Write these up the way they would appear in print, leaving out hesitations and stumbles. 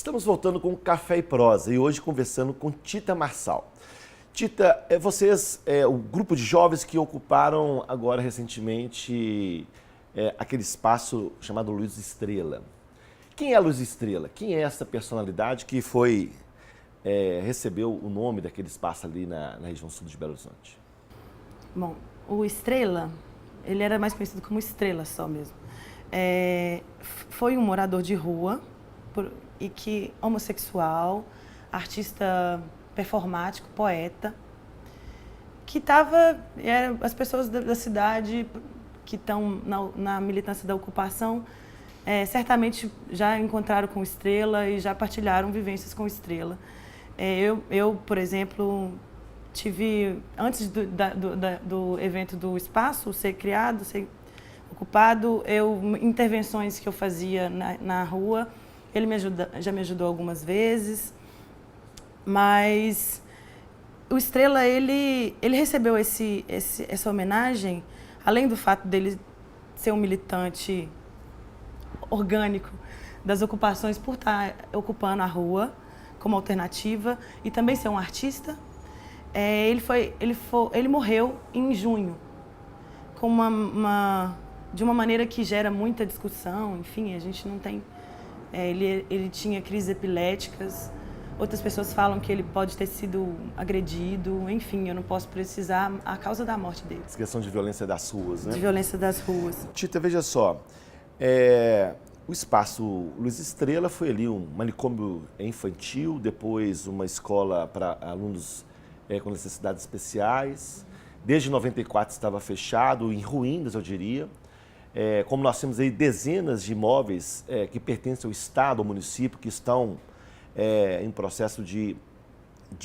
Estamos voltando com Café e Prosa e hoje conversando com Tita Marçal. Tita, vocês, o grupo de jovens que ocuparam agora recentemente aquele espaço chamado Luz Estrela. Quem é a Luz Estrela? Quem é essa personalidade que recebeu o nome daquele espaço ali na região sul de Belo Horizonte? Bom, o Estrela, ele era mais conhecido como Estrela só mesmo. Foi um morador de rua e que homossexual, artista performático, poeta, que as pessoas da cidade que estão na militância da ocupação certamente já encontraram com Estrela e já partilharam vivências com Estrela. Eu, por exemplo, tive, antes do evento do espaço ser criado, ser ocupado, intervenções que eu fazia na rua, ele já me ajudou algumas vezes, mas o Estrela, ele recebeu essa homenagem, além do fato dele ser um militante orgânico das ocupações por estar ocupando a rua como alternativa e também ser um artista. Ele morreu em junho, de uma maneira que gera muita discussão. Enfim, a gente não tem... Ele tinha crises epiléticas, outras pessoas falam que ele pode ter sido agredido, enfim, eu não posso precisar a causa da morte dele. Essa questão de violência das ruas, né? De violência das ruas. Tita, veja só, o espaço Luz Estrela foi ali um manicômio infantil, depois uma escola para alunos com necessidades especiais. Desde 94 estava fechado, em ruínas, eu diria. Como nós temos aí dezenas de imóveis que pertencem ao Estado, ao município, que estão em processo de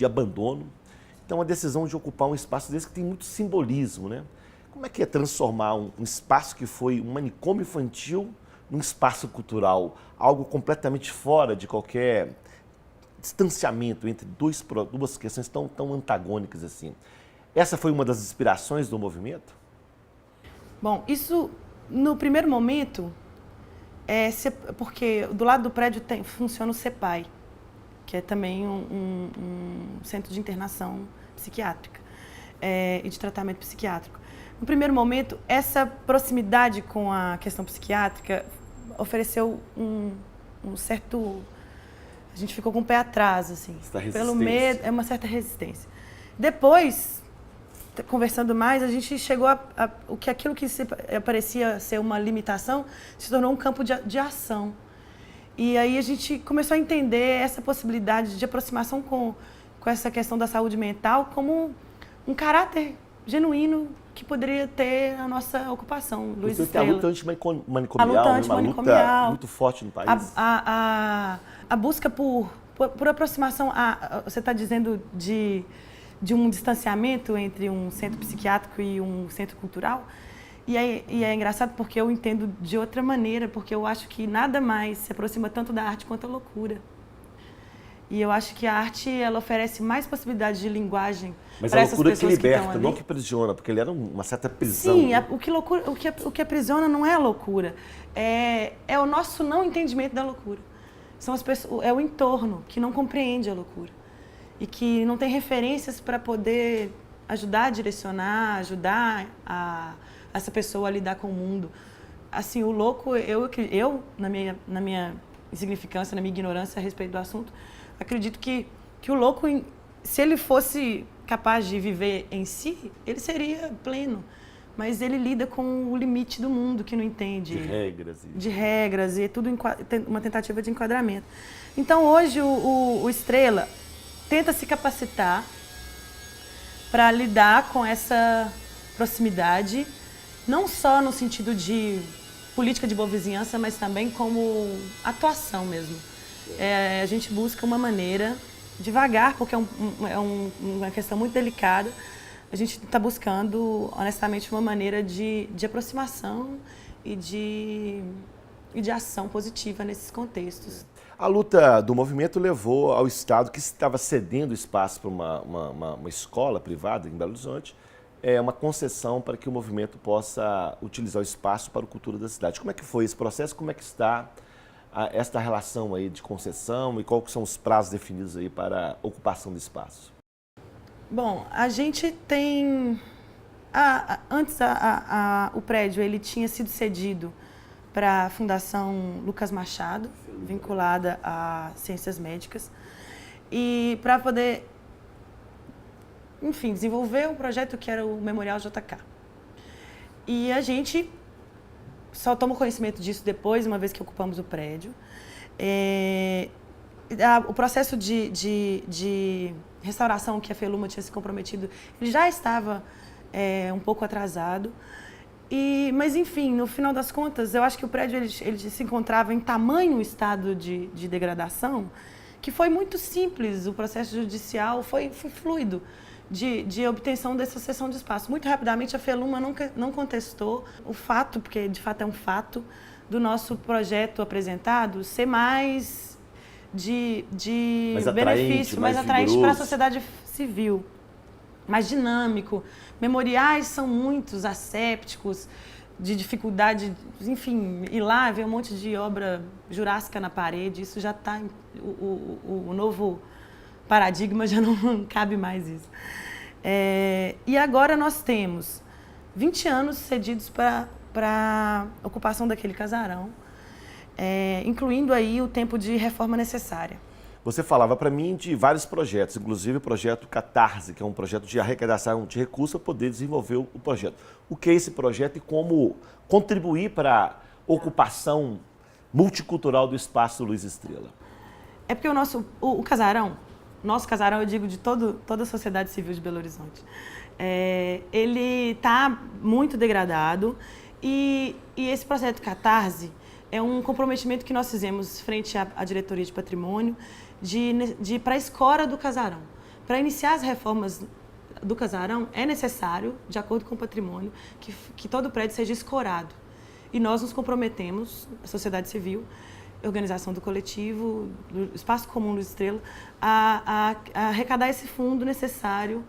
abandono. Então, a decisão de ocupar um espaço desse que tem muito simbolismo, né? Como é que é transformar um espaço que foi um manicômio infantil num espaço cultural? Algo completamente fora de qualquer distanciamento entre duas questões tão antagônicas assim. Essa foi uma das inspirações do movimento? Bom, isso... No primeiro momento, porque do lado do prédio funciona o CEPAI, que é também um centro de internação psiquiátrica e de tratamento psiquiátrico. No primeiro momento, essa proximidade com a questão psiquiátrica ofereceu um certo... A gente ficou com o pé atrás, assim. Pelo medo, uma certa resistência. Depois, conversando mais, a gente chegou aquilo que parecia ser uma limitação se tornou um campo de ação. E aí a gente começou a entender essa possibilidade de aproximação com essa questão da saúde mental como um caráter genuíno que poderia ter a nossa ocupação. Luz Estrela. A luta antimanicomial, uma luta muito forte no país. A busca por aproximação, você está dizendo de um distanciamento entre um centro psiquiátrico e um centro cultural. E é engraçado porque eu entendo de outra maneira, porque eu acho que nada mais se aproxima tanto da arte quanto a loucura. E eu acho que a arte, ela oferece mais possibilidades de linguagem para essas pessoas que estão ali. Mas a loucura que liberta, não que aprisiona, porque ele era uma certa prisão. Sim, o que aprisiona não é a loucura, é o nosso não entendimento da loucura. É o entorno que não compreende a loucura e que não tem referências para poder ajudar a direcionar, ajudar essa pessoa a lidar com o mundo. Assim, o louco, eu na minha insignificância, na minha ignorância a respeito do assunto, acredito que o louco, se ele fosse capaz de viver em si, ele seria pleno. Mas ele lida com o limite do mundo que não entende. De regras e tudo uma tentativa de enquadramento. Então, hoje, o Estrela tenta se capacitar para lidar com essa proximidade, não só no sentido de política de boa vizinhança, mas também como atuação mesmo. A gente busca uma maneira, devagar, porque é uma questão muito delicada, a gente está buscando, honestamente, uma maneira de aproximação e de ação positiva nesses contextos. A luta do movimento levou ao Estado, que estava cedendo espaço para uma escola privada em Belo Horizonte, uma concessão para que o movimento possa utilizar o espaço para a cultura da cidade. Como é que foi esse processo? Como é que está esta relação aí de concessão e quais são os prazos definidos aí para a ocupação do espaço? Bom, a gente tem... Antes, o prédio ele tinha sido cedido para a Fundação Lucas Machado, vinculada a Ciências Médicas, e para poder, enfim, desenvolver um projeto que era o Memorial JK. E a gente só tomou conhecimento disso depois, uma vez que ocupamos o prédio. O processo de restauração que a Feluma tinha se comprometido, ele já estava um pouco atrasado. Mas, enfim, no final das contas, eu acho que o prédio ele se encontrava em tamanho estado de degradação que foi muito simples. O processo judicial foi fluido de obtenção dessa cessão de espaço. Muito rapidamente, a Feluma não contestou o fato, porque de fato é um fato, do nosso projeto apresentado ser mais benefício, mais atraente para a sociedade civil, mais dinâmico. Memoriais são muitos assépticos, de dificuldade, enfim, ir lá ver um monte de obra jurássica na parede, isso já está, o novo paradigma já não cabe mais isso. E agora nós temos 20 anos cedidos para a ocupação daquele casarão, incluindo aí o tempo de reforma necessária. Você falava para mim de vários projetos, inclusive o projeto Catarse, que é um projeto de arrecadação de recursos para poder desenvolver o projeto. O que é esse projeto e como contribuir para a ocupação multicultural do espaço Luiz Estrela? É porque o casarão, nosso casarão, eu digo de toda a sociedade civil de Belo Horizonte, ele está muito degradado e esse projeto Catarse é um comprometimento que nós fizemos frente à diretoria de patrimônio para a escora do casarão. Para iniciar as reformas do casarão, é necessário, de acordo com o patrimônio, que todo o prédio seja escorado. E nós nos comprometemos, a sociedade civil, a organização do coletivo, do Espaço Comum Luiz Estrela, a arrecadar esse fundo necessário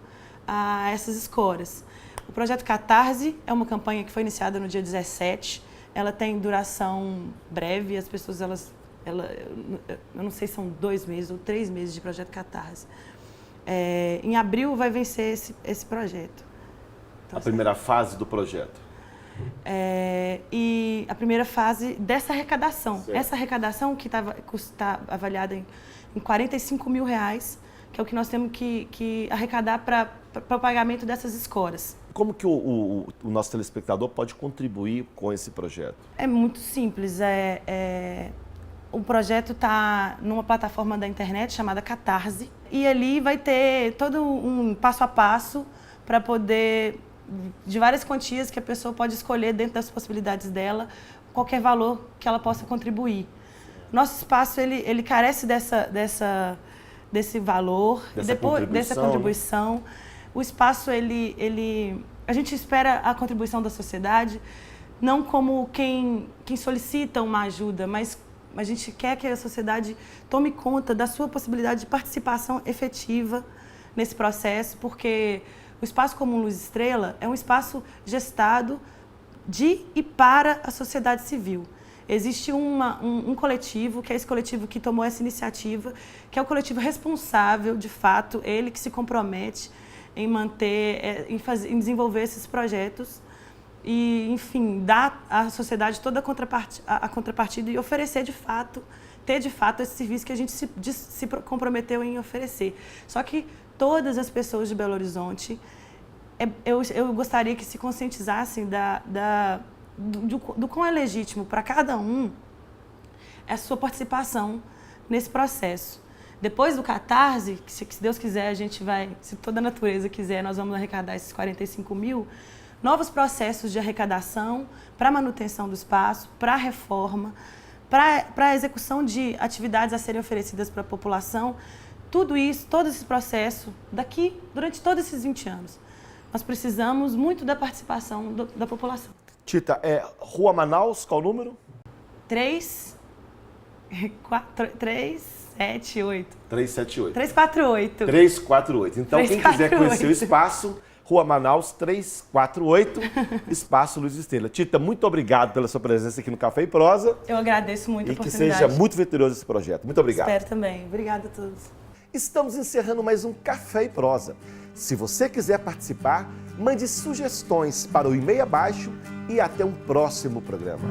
a essas escoras. O projeto Catarse é uma campanha que foi iniciada no dia 17. Ela tem duração breve, as pessoas, eu não sei se são 2 meses ou 3 meses de projeto Catarse. Em abril vai vencer esse projeto. Então, a primeira fase do projeto. E a primeira fase dessa arrecadação. Certo. Essa arrecadação que está avaliada em R$45 mil, que é o que nós temos que arrecadar para o pagamento dessas escoras. Como que o nosso telespectador pode contribuir com esse projeto? É muito simples. O projeto está numa plataforma da internet chamada Catarse e ali vai ter todo um passo a passo para poder, de várias quantias que a pessoa pode escolher dentro das possibilidades dela, qualquer valor que ela possa contribuir. Nosso espaço ele carece desse valor, dessa contribuição. Né? O espaço a gente espera a contribuição da sociedade não como quem solicita uma ajuda, mas a gente quer que a sociedade tome conta da sua possibilidade de participação efetiva nesse processo, porque o Espaço Comum Luiz Estrela é um espaço gestado de e para a sociedade civil. Existe um coletivo, que é esse coletivo que tomou essa iniciativa, que é o coletivo responsável, de fato, ele que se compromete em manter, em desenvolver esses projetos e, enfim, dar à sociedade toda a contrapartida e oferecer de fato, ter de fato esse serviço que a gente se comprometeu em oferecer. Só que todas as pessoas de Belo Horizonte, eu gostaria que se conscientizassem do quão é legítimo para cada um a sua participação nesse processo. Depois do Catarse, que se Deus quiser, a gente vai, se toda a natureza quiser, nós vamos arrecadar esses 45 mil, novos processos de arrecadação para manutenção do espaço, para reforma, para a execução de atividades a serem oferecidas para a população. Tudo isso, todo esse processo, durante todos esses 20 anos, nós precisamos muito da participação da população. Tita, Rua Manaus, qual o número? 378. 378. 348. 348. Então, quem quiser conhecer o espaço, Rua Manaus 348, Espaço Luz Estrela. Tita, muito obrigado pela sua presença aqui no Café e Prosa. Eu agradeço muito a E que oportunidade. seja muito vitorioso esse projeto. Muito obrigado. Espero também. Obrigada a todos. Estamos encerrando mais um Café e Prosa. Se você quiser participar, mande sugestões para o e-mail abaixo e até um próximo programa.